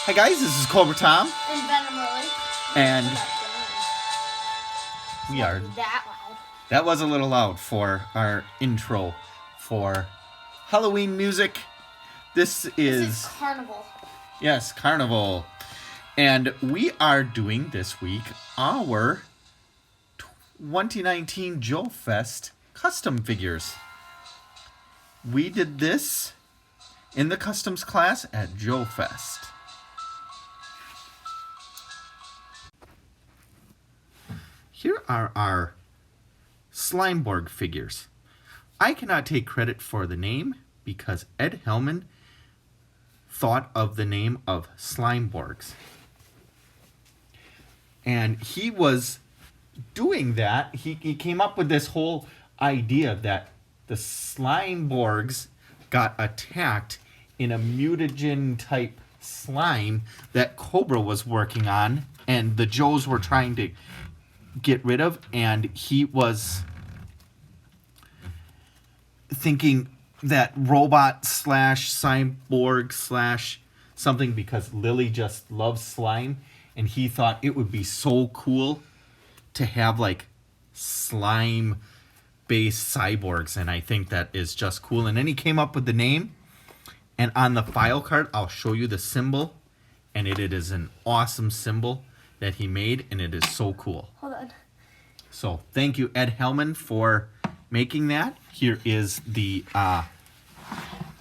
Hi guys, this is Cobra Tom. And Venom Lily. And we are... that loud. That was a little loud for our intro for Halloween music. This is Carnival. Yes, Carnival. And we are doing this week our 2019 JoeFest custom figures. We did this in the customs class at JoeFest. Here are our Slimeborg figures. I cannot take credit for the name because Ed Hellman thought of the name of Slimeborgs. And he was doing that. He came up with this whole idea that the Slimeborgs got attacked in a mutagen type slime that Cobra was working on and the Joes were trying to get rid of, and he was thinking that robot slash cyborg slash something because Lily just loves slime, and he thought it would be so cool to have like slime based cyborgs, and I think that is just cool. And then he came up with the name, and on the file card I'll show you the symbol, and it is an awesome symbol that he made, and it is so cool. Hold on. So thank you, Ed Hellman, for making that. Here is the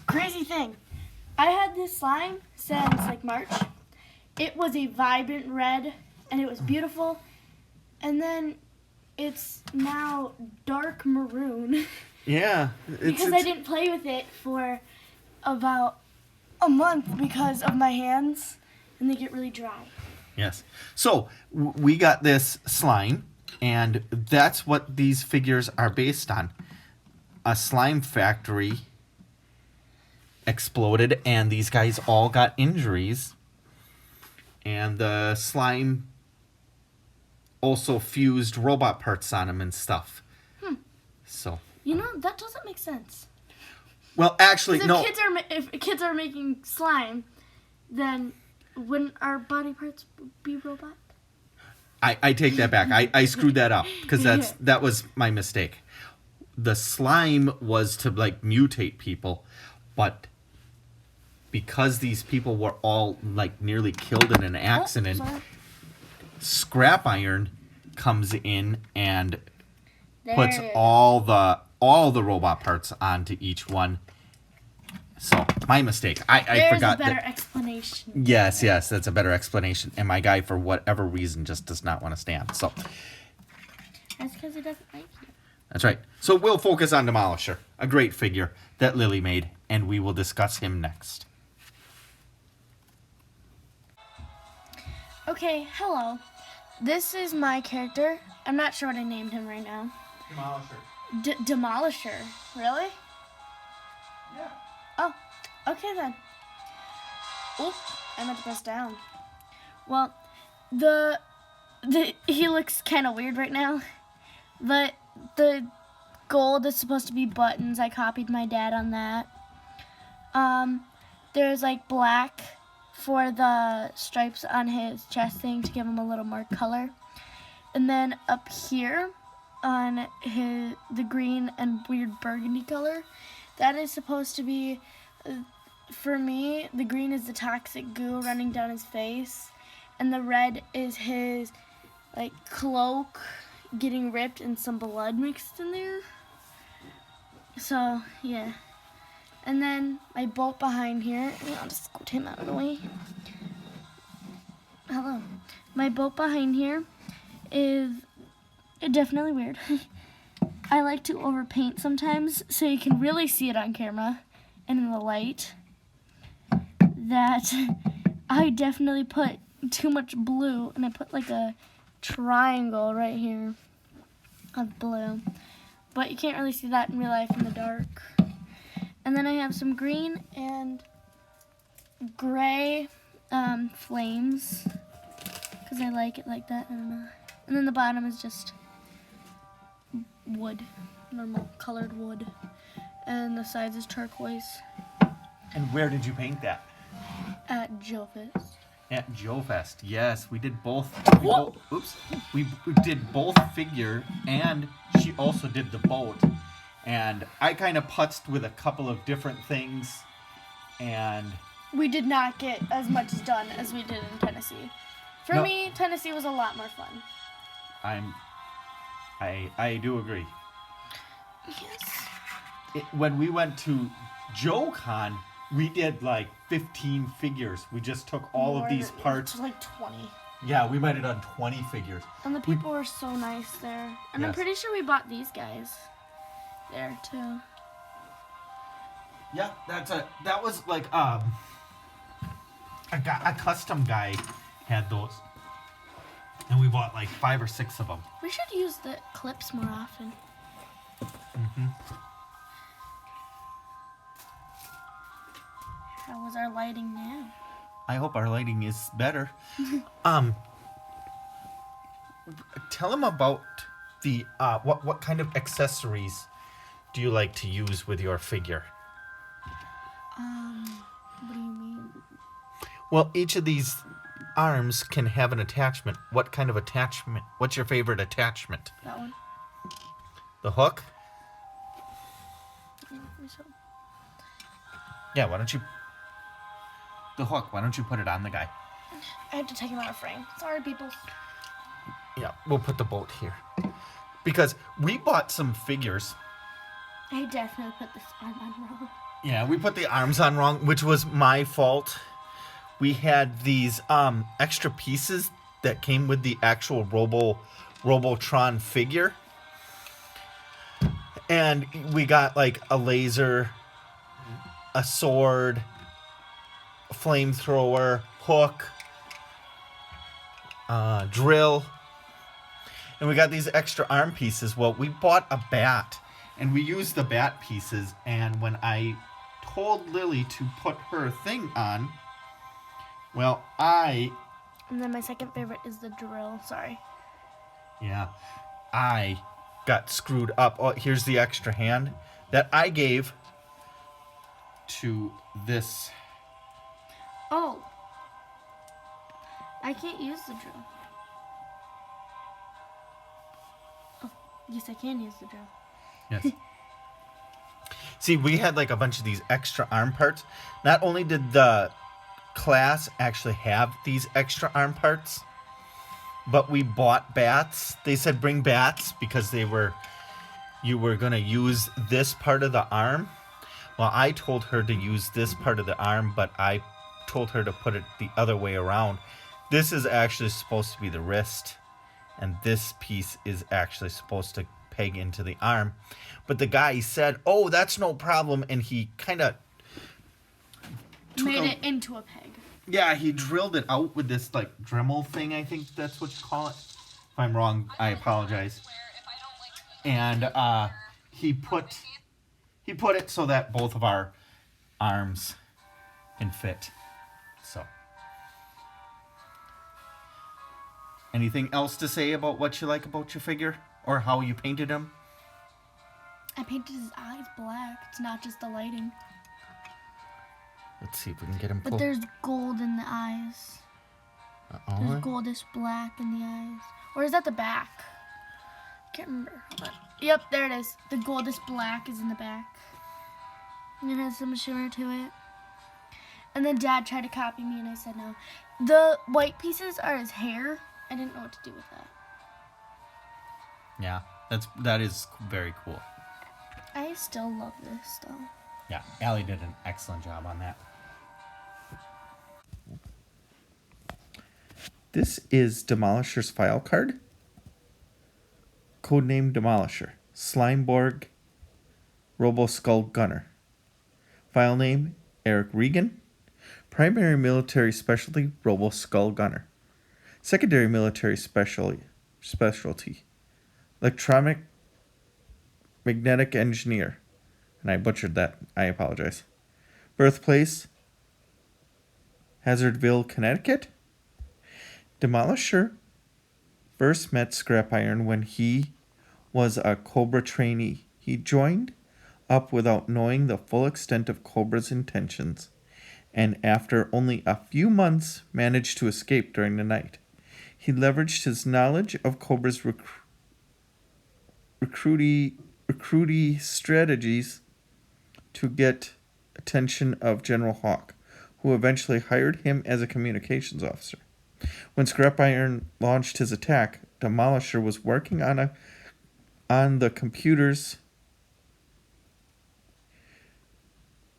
Crazy thing. I had this slime since like March. It was a vibrant red and it was beautiful. And then it's now dark maroon. Yeah. Because I didn't play with it for about a month because of my hands and they get really dry. Yes. So we got this slime, and that's what these figures are based on. A slime factory exploded, and these guys all got injuries. And the slime also fused robot parts on them and stuff. So. You know, that doesn't make sense. Well, actually, if no. If kids are making slime, then wouldn't our body parts be robot? I take that back. I screwed that up because that was my mistake. The slime was to like mutate people, but because these people were all like nearly killed in an accident, scrap iron comes in and puts all the robot parts onto each one. So, my mistake. I forgot There's a better explanation. Yes, that's a better explanation. And my guy, for whatever reason, just does not want to stand. So that's because he doesn't like you. That's right. So we'll focus on Demolisher, a great figure that Lily made, and we will discuss him next. Okay, hello. This is my character. I'm not sure what I named him right now. Demolisher. Demolisher. Really? Yeah. Oh, okay then. Oop, I meant to press down. Well, he looks kind of weird right now, but the gold is supposed to be buttons. I copied my dad on that. There's like black for the stripes on his chest thing to give him a little more color. And then up here on the green and weird burgundy color, that is supposed to be, for me, the green is the toxic goo running down his face, and the red is his like cloak getting ripped and some blood mixed in there. So, yeah. And then my boat behind here, I'll just scoot him out of the way. Hello. My boat behind here is definitely weird. I like to overpaint sometimes so you can really see it on camera and in the light. That I definitely put too much blue, and I put like a triangle right here of blue. But you can't really see that in real life in the dark. And then I have some green and gray flames because I like it like that. I don't know. And then the bottom is just wood, normal colored wood, and the sides is turquoise. And where did you paint that? At JoeFest. At JoeFest, yes, we did both. We did both figure, and she also did the boat. And I kind of putzed with a couple of different things, and We did not get as much done as we did in Tennessee. For No. me, Tennessee was a lot more fun. I do agree. Yes. When we went to JoeCon, we did like 15 figures. We just took all of these parts. Like 20. Yeah, we might have done 20 figures. And the people were so nice there. And I'm Yes. pretty sure we bought these guys there too. Yeah, that was like a custom guy had those, and we bought like 5 or 6 of them. We should use the clips more often. How was our lighting now? I hope our lighting is better. Tell them about the what kind of accessories do you like to use with your figure? What do you mean? Well, each of these arms can have an attachment. What kind of attachment? What's your favorite attachment? That one? The hook? Yeah, we should. Yeah, why don't you... The hook, why don't you put it on the guy? I had to take him out of frame. Sorry, people. Yeah, we'll put the boat here. Because we bought some figures. I definitely put this arm on wrong. Yeah, we put the arms on wrong, which was my fault. We had these extra pieces that came with the actual Robotron figure. And we got like a laser, a sword, a flamethrower, hook, drill. And we got these extra arm pieces. Well, we bought a bat, and we used the bat pieces. And when I told Lily to put her thing on, well, And then my second favorite is the drill. Sorry. I got screwed up. Oh, here's the extra hand that I gave to this. Oh. I can't use the drill. Oh, yes, I can use the drill. Yes. See, we had like a bunch of these extra arm parts. Not only did the class actually have these extra arm parts, but we bought bats. They said bring bats because you were going to use this part of the arm. Well, I told her to use this part of the arm, but I told her to put it the other way around. This is actually supposed to be the wrist, and this piece is actually supposed to peg into the arm. But the guy said, "Oh, that's no problem," and he kind of Made it into a peg. Yeah, he drilled it out with this like Dremel thing. I think that's what you call it. If I'm wrong, I apologize. And he put it so that both of our arms can fit. So, anything else to say about what you like about your figure or how you painted him? I painted his eyes black. It's not just the lighting. Let's see if we can get him But close. there's gold in the eyes. There's goldish black in the eyes. Or is that the back? I can't remember. Hold on. Yep, there it is. The goldish black is in the back. And it has some shimmer to it. And then Dad tried to copy me and I said no. The white pieces are his hair. I didn't know what to do with that. Yeah, that is very cool. I still love this though. Yeah, Allie did an excellent job on that. This is Demolisher's file card. Codename Demolisher. Slimeborg Robo Skull Gunner. File name Eric Regan. Primary military specialty Robo Skull Gunner. Secondary military specialty Electronic Magnetic Engineer. And I butchered that. I apologize. Birthplace Hazardville, Connecticut. Demolisher first met Scrap Iron when he was a Cobra trainee. He joined up without knowing the full extent of Cobra's intentions and after only a few months managed to escape during the night. He leveraged his knowledge of Cobra's recruity strategies to get attention of General Hawk, who eventually hired him as a communications officer. When Scrap Iron launched his attack, Demolisher was working on the computers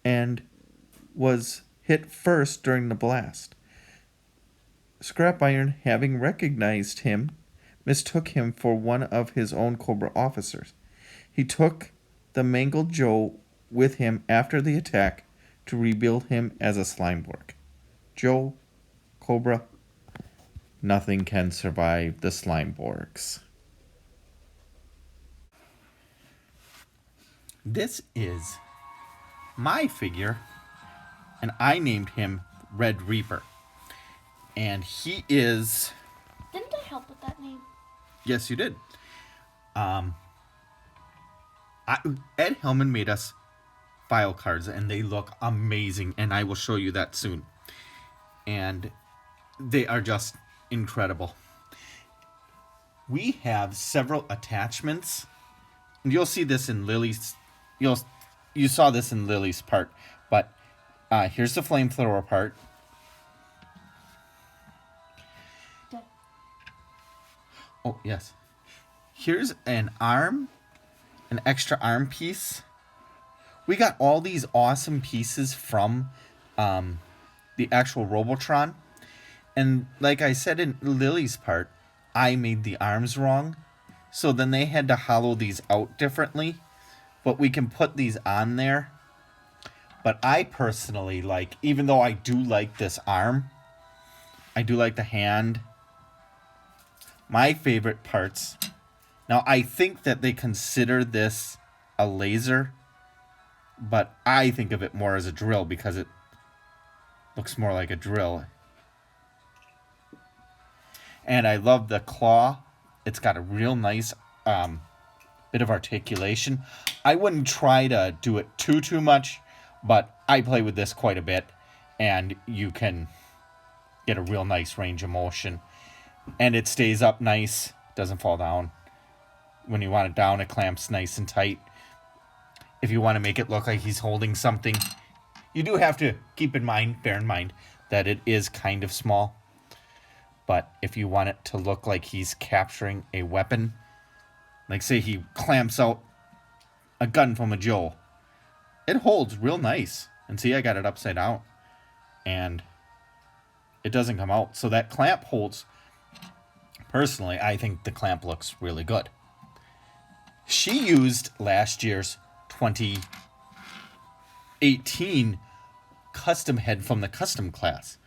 and was hit first during the blast. Scrap Iron, having recognized him, mistook him for one of his own Cobra officers. He took the mangled Joe with him after the attack to rebuild him as a Slimeborg. Joe, Cobra, nothing can survive the Slimeborgs. This is my figure, and I named him Red Reaper. And he is... Didn't I help with that name? Yes, you did. Ed Hellman made us file cards, and they look amazing, and I will show you that soon. And they are just incredible. We have several attachments, and you'll see this in Lily's. You saw this in Lily's part, but here's the flamethrower part. Okay. Oh yes, here's an arm, an extra arm piece. We got all these awesome pieces from the actual Robotron. And like I said in Lily's part, I made the arms wrong. So then they had to hollow these out differently. But we can put these on there. But I personally like, even though I do like this arm, I do like the hand. My favorite parts. Now I think that they consider this a laser, but I think of it more as a drill because it looks more like a drill. And I love the claw. It's got a real nice bit of articulation. I wouldn't try to do it too much, but I play with this quite a bit, and you can get a real nice range of motion. And it stays up nice, doesn't fall down. When you want it down, it clamps nice and tight. If you want to make it look like he's holding something, you do have to bear in mind that it is kind of small. But if you want it to look like he's capturing a weapon, like say he clamps out a gun from a Joe, it holds real nice. And see, I got it upside down. And it doesn't come out. So that clamp holds. Personally, I think the clamp looks really good. She used last year's 2018 custom head from the custom class.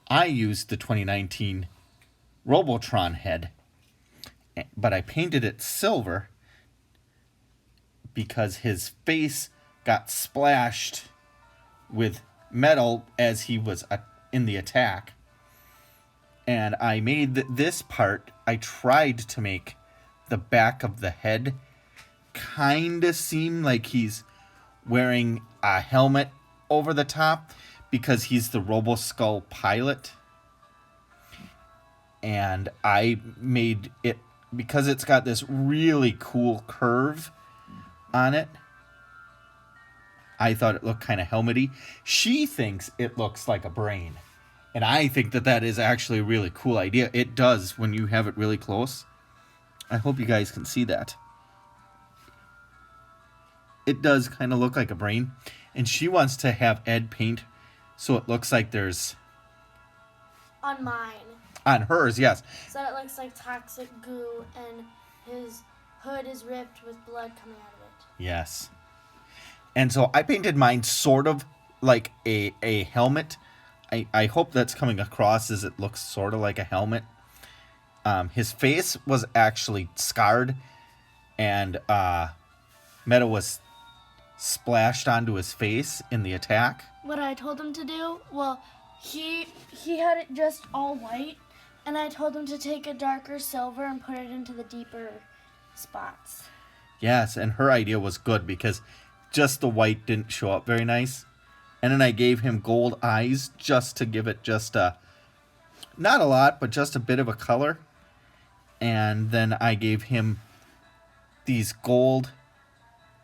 I used the 2019 Robotron head, but I painted it silver because his face got splashed with metal as he was in the attack. And I made this part, I tried to make the back of the head kind of seem like he's wearing a helmet over the top because he's the Robo-Skull pilot. And I made it, because it's got this really cool curve on it, I thought it looked kind of helmety. She thinks it looks like a brain. And I think that that is actually a really cool idea. It does when you have it really close. I hope you guys can see that. It does kind of look like a brain. And she wants to have Ed paint so it looks like there's... On mine. On hers, yes. So it looks like toxic goo and his hood is ripped with blood coming out of it. Yes. And so I painted mine sort of like a helmet. I hope that's coming across as it looks sort of like a helmet. His face was actually scarred, and metal was splashed onto his face in the attack. What I told him to do, well, he had it just all white, and I told him to take a darker silver and put it into the deeper spots. Yes, and her idea was good because just the white didn't show up very nice. And then I gave him gold eyes just to give it just a, not a lot, but just a bit of a color. And then I gave him these gold,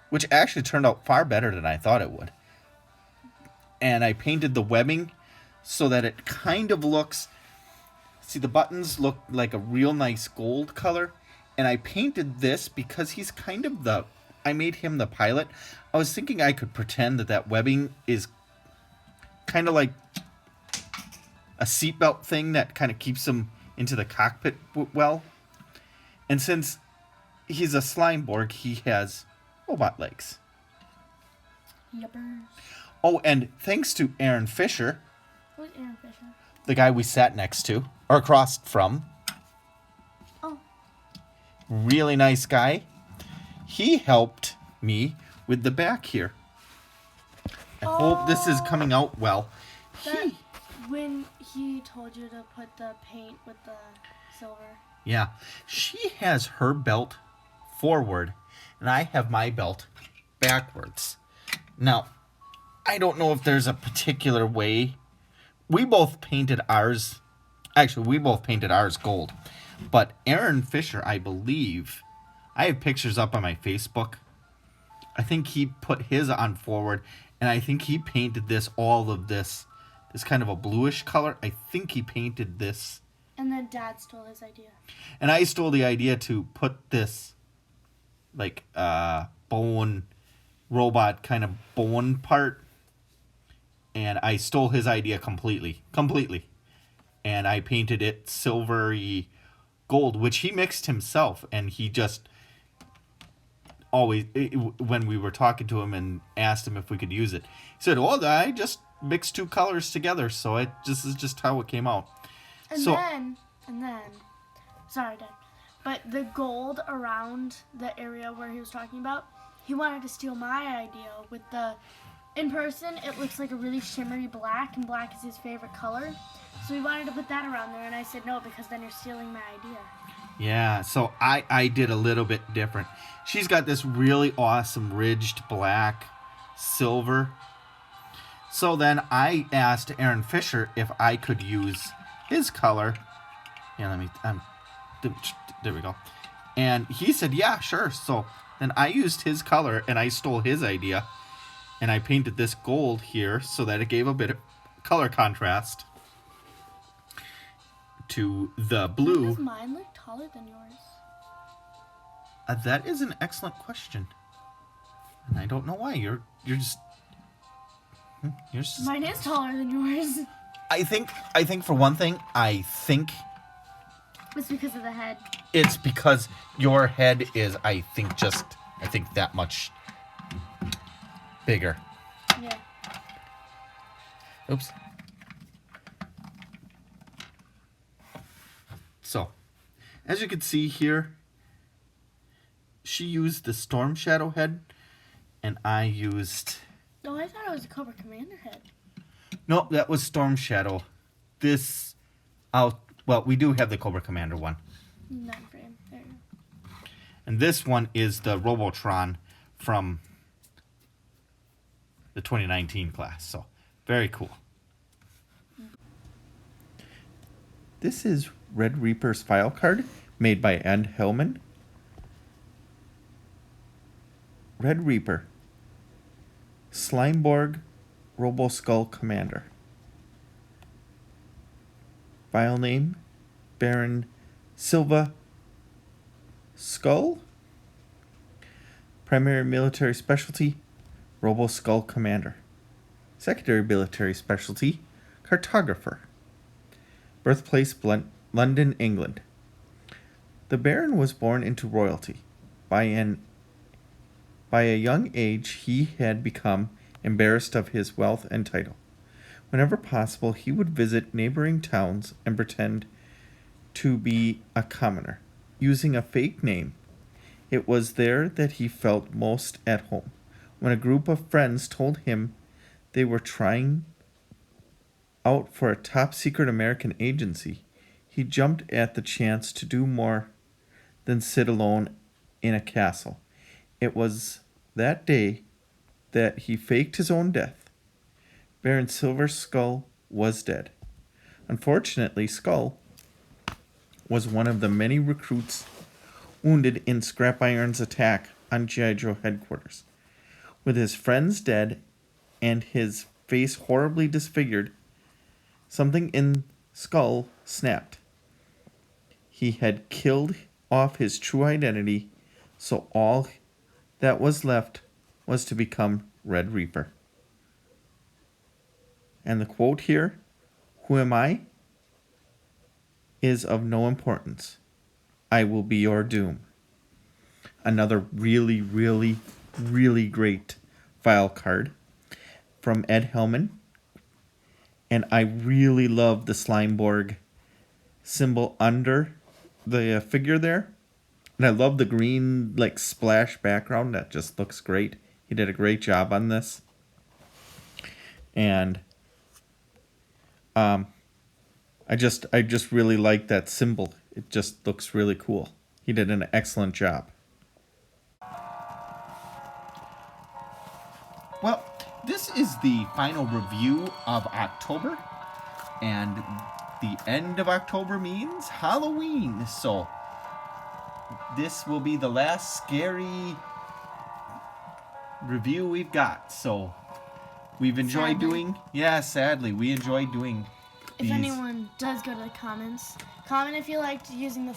which actually turned out far better than I thought it would. And I painted the webbing so that it kind of looks, see, the buttons look like a real nice gold color. And I painted this because he's kind of I made him the pilot. I was thinking I could pretend that webbing is kind of like a seatbelt thing that kind of keeps him into the cockpit well. And since he's a Slimeborg, he has robot legs. Yuppers. Oh, and thanks to Aaron Fisher, Who's Aaron Fisher? the guy we sat next to, or across from. Oh. Really nice guy. He helped me with the back here. I hope this is coming out well. That, when he told you to put the paint with the silver. Yeah. She has her belt forward, and I have my belt backwards. Now, I don't know if there's a particular way. We both painted ours. Actually, we both painted ours gold. But Aaron Fisher, I believe, I have pictures up on my Facebook. I think he put his on forward, and I think he painted all of this kind of a bluish color. I think he painted this. And then Dad stole his idea. And I stole the idea to put this, like, bone, robot kind of bone part. And I stole his idea completely. And I painted it silvery gold, which he mixed himself. And he just always, when we were talking to him and asked him if we could use it, he said, "Oh, I just mixed two colors together, so this is just how it came out." And then, sorry, Dad, but the gold around the area where he was talking about, he wanted to steal my idea with in person, it looks like a really shimmery black, and black is his favorite color. So he wanted to put that around there, and I said no, because then you're stealing my idea. Yeah, so I did a little bit different. She's got this really awesome ridged black silver. So then I asked Aaron Fisher if I could use his color. Yeah, there we go. And he said, yeah, sure. So then I used his color, and I stole his idea. And I painted this gold here so that it gave a bit of color contrast to the blue. Why does mine look taller than yours? That is an excellent question. And I don't know why. You're just... Mine is taller than yours. I think for one thing, It's because of the head. It's because your head is, I think that much bigger. Yeah. Oops. So, as you can see here, she used the Storm Shadow head, and I used... Oh, I thought it was a Cobra Commander head. No, that was Storm Shadow. This, we do have the Cobra Commander one. Not frame. There you go. And this one is the Robotron from the 2019 class. So, very cool. This is Red Reaper's file card made by Ed Hellman. Red Reaper. Slimeborg Roboskull Commander. File name Baron Silva Skull. Primary military specialty Roboskull Commander. Secondary military specialty Cartographer. Birthplace London, England. The Baron was born into royalty. By a young age, he had become embarrassed of his wealth and title. Whenever possible, he would visit neighboring towns and pretend to be a commoner, using a fake name. It was there that he felt most at home. When a group of friends told him they were trying out for a top-secret American agency, he jumped at the chance to do more than sit alone in a castle. It was that day that he faked his own death. Baron Silver Skull was dead. Unfortunately, Skull was one of the many recruits wounded in Scrap Iron's attack on G.I. Joe headquarters. With his friends dead and his face horribly disfigured, something in Skull snapped. He had killed off his true identity, so all that was left was to become Red Reaper. And the quote here, "Who am I?" is of no importance. I will be your doom. Another really, really, really great file card from Ed Hellman. And I really love the Slimeborg symbol under the figure there. And I love the green like splash background. That just looks great. He did a great job on this. And I just really like that symbol. It just looks really cool. He did an excellent job. Well, this is the final review of October, and the end of October means Halloween. So this will be the last scary review we've got. So we've enjoyed sadly, we enjoyed doing If anyone does go to the comments, comment if you liked using our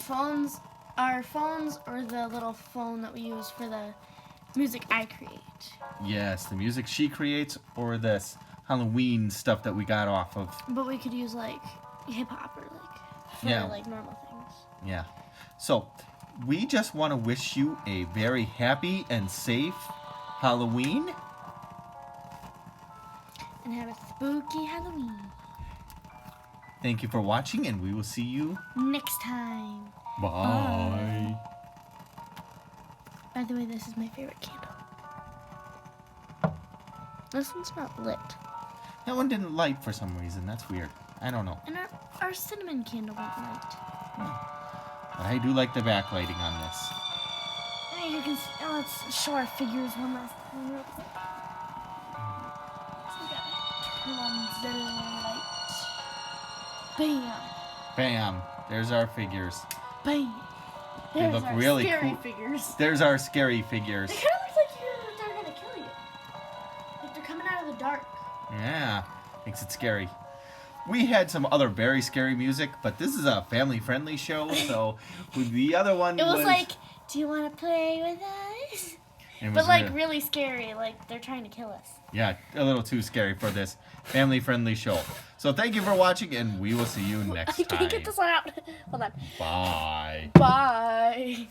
phones, or the little phone that we use for the music I create. Yes, the music she creates, or this Halloween stuff that we got off of. But we could use like hip hop or for like normal things. Yeah. So we just want to wish you a very happy and safe Halloween. And have a spooky Halloween. Thank you for watching, and we will see you next time. Bye. By the way, this is my favorite candle. This one's not lit. That one didn't light for some reason. That's weird. I don't know. And our cinnamon candle won't light. But I do like the backlighting on this. And you can let's show our figures one last time real quick. So we gotta turn on the light. Bam. Bam. There's our figures. Bam. They There's look our really scary cool. figures. There's our scary figures. They kind of look like they're gonna kill you. Like they're coming out of the dark. Yeah. Makes it scary. We had some other very scary music, but this is a family-friendly show, so with the other one It was like, do you want to play with us? But like really scary, like they're trying to kill us. Yeah, a little too scary for this family-friendly show. So thank you for watching, and we will see you next time. I can't get this one out. Hold on. Bye. Bye.